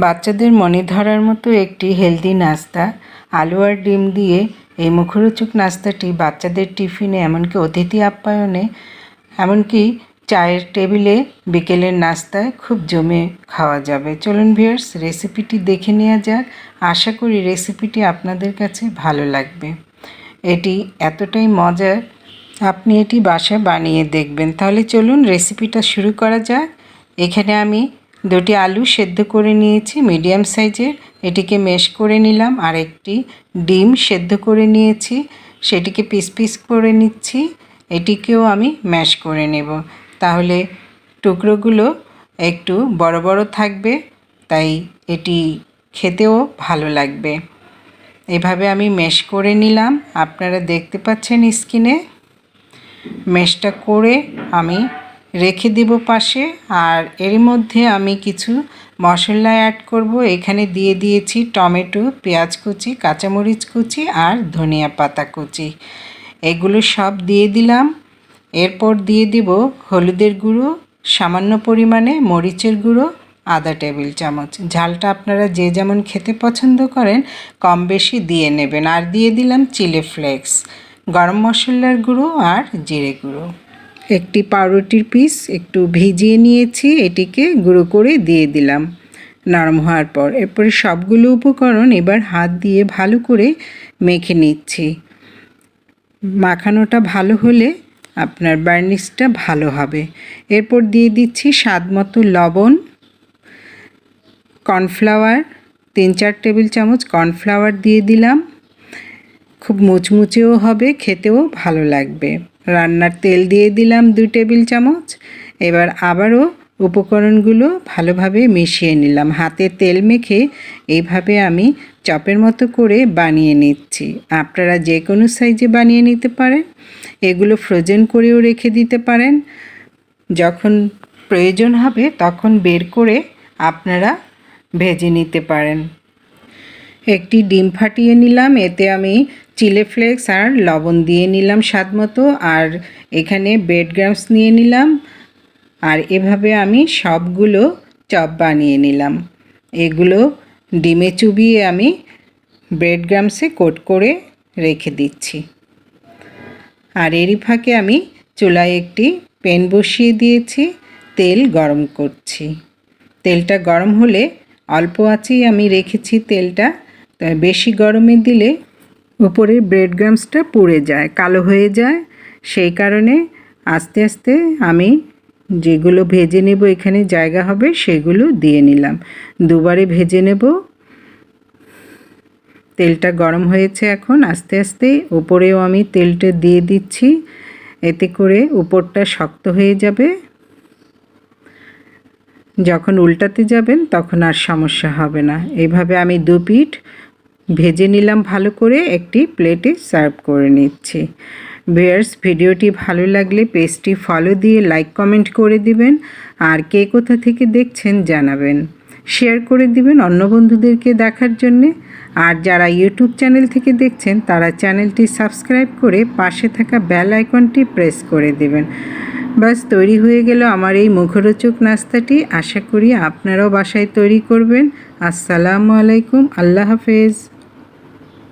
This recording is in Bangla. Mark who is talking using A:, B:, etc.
A: বাচ্চাদের মনে ধরার মতো একটি হেলদি নাস্তা আলু আর ডিম দিয়ে এই মুখরোচক নাস্তাটি বাচ্চাদের টিফিনে, এমনকি অতিথি আপ্যায়নে, এমনকি চায়ের টেবিলে বিকেলের নাস্তায় খুব জমে খাওয়া যাবে। চলুন ভিউয়ার্স, রেসিপিটি দেখে নেওয়া যাক। আশা করি রেসিপিটি আপনাদের কাছে ভালো লাগবে। এটি এতটাই মজার, আপনি এটি বাসায় বানিয়ে দেখবেন। তাহলে চলুন রেসিপিটা শুরু করা যাক। এখানে আমি 2টি আলু সেদ্ধ করে নিয়েছি মিডিয়াম সাইজের, এটিকে ম্যাশ করে নিলাম। আর একটি ডিম সেদ্ধ করে নিয়েছি, সেটিকে পিস পিস করে নিচ্ছি। এটিকেও আমি ম্যাশ করে নেব, তাহলে টুকরোগুলো একটু বড় বড় থাকবে, তাই এটি খেতেও ভালো লাগবে। এভাবে আমি ম্যাশ করে নিলাম, আপনারা দেখতে পাচ্ছেন স্ক্রিনে। ম্যাশটা করে আমি রেখে দেব পাশে। আর এর মধ্যে আমি কিছু মশলা অ্যাড করব। এখানে দিয়ে দিয়েছি টমেটো, পেঁয়াজ কুচি, কাঁচামরিচ কুচি আর ধনিয়া পাতা কুচি। এগুলো সব দিয়ে দিলাম। এরপর দিয়ে দিব হলুদের গুঁড়ো সামান্য পরিমাণে, মরিচের গুঁড়ো আধা টেবিল চামচ। ঝালটা আপনারা যে যেমন খেতে পছন্দ করেন কম বেশি দিয়ে নেবেন। আর দিয়ে দিলাম চিলি ফ্লেক্স, গরম মশলার গুঁড়ো আর জিরে গুঁড়ো। একটি পাউরুটির পিস একটু ভিজিয়ে নিয়েছি, এটিকে গুঁড়ো করে দিয়ে দিলাম নরম হওয়ার পর। এরপরে সবগুলো উপকরণ এবার হাত দিয়ে ভালো করে মেখে নিচ্ছি। মাখানোটা ভালো হলে আপনার বার্নিশটা ভালো হবে। এরপর দিয়ে দিচ্ছি স্বাদ মতো লবণ, কর্নফ্লাওয়ার 3-4 টেবিল চামচ কর্নফ্লাওয়ার দিয়ে দিলাম। খুব মুচমুচেও হবে, খেতেও ভালো লাগবে। রান্নার তেল দিয়ে দিলাম 2 টেবিল চামচ। এবার আবারও উপকরণগুলো ভালোভাবে মিশিয়ে নিলাম। হাতে তেল মেখে এইভাবে আমি চপের মতো করে বানিয়ে নিচ্ছি। আপনারা যে কোনো সাইজে বানিয়ে নিতে পারেন। এগুলো ফ্রোজেন করেও রেখে দিতে পারেন, যখন প্রয়োজন হবে তখন বের করে আপনারা ভেজে নিতে পারেন। একটি ডিম ফাটিয়ে নিলাম, এতে আমি চিলি ফ্লেক্স আর লবণ দিয়ে নিলাম স্বাদ মতো। আর এখানে ব্রেড ক্রাম্বস নিয়ে নিলাম। আর এভাবে আমি সবগুলো চপ বানিয়ে নিলাম। এগুলো ডিমে চুবিয়ে আমি ব্রেড ক্রাম্বসে কোট করে রেখে দিচ্ছি। আর এরই ফাঁকে আমি চুলায় একটি প্যান বসিয়ে দিয়েছি, তেল গরম করছি। তেলটা গরম হলে অল্প আঁচেই আমি রেখেছি তেলটা, তাই বেশি গরমে দিলে উপরের ব্রেড ক্রাম্বসটা পুড়ে যায়, কালো হয়ে যায়। সেই কারণে আস্তে আস্তে আমি যেগুলো ভেজে নেব এখানে জায়গা হবে সেগুলো দিয়ে নিলাম। দুবারে ভেজে নেব। তেলটা গরম হয়েছে, এখন আস্তে আস্তে উপরেও আমি তেলটা দিয়ে দিচ্ছি, এতে করে উপরটা শক্ত হয়ে যাবে। যখন উল্টাতে যাবেন তখন আর সমস্যা হবে না। এইভাবে আমি 2 পিঠ ভেজে নিলাম ভালো করে, একটি প্লেটে সার্ভ করে নিচ্ছি। ভিউয়ার্স, ভিডিওটি ভালো লাগলে পেজটি ফলো দিয়ে লাইক কমেন্ট করে দিবেন। আর কে কোথা থেকে দেখছেন জানাবেন, শেয়ার করে দিবেন অন্য বন্ধুদেরকে দেখার জন্যে। আর যারা ইউটিউব চ্যানেল থেকে দেখছেন তারা চ্যানেলটি সাবস্ক্রাইব করে পাশে থাকা বেল আইকনটি প্রেস করে দিবেন। বাস, তৈরি হয়ে গেল আমার এই মুখরোচক নাস্তাটি। আশা করি আপনারাও বাসায় তৈরি করবেন। আসসালামু আলাইকুম, আল্লাহ হাফেজ।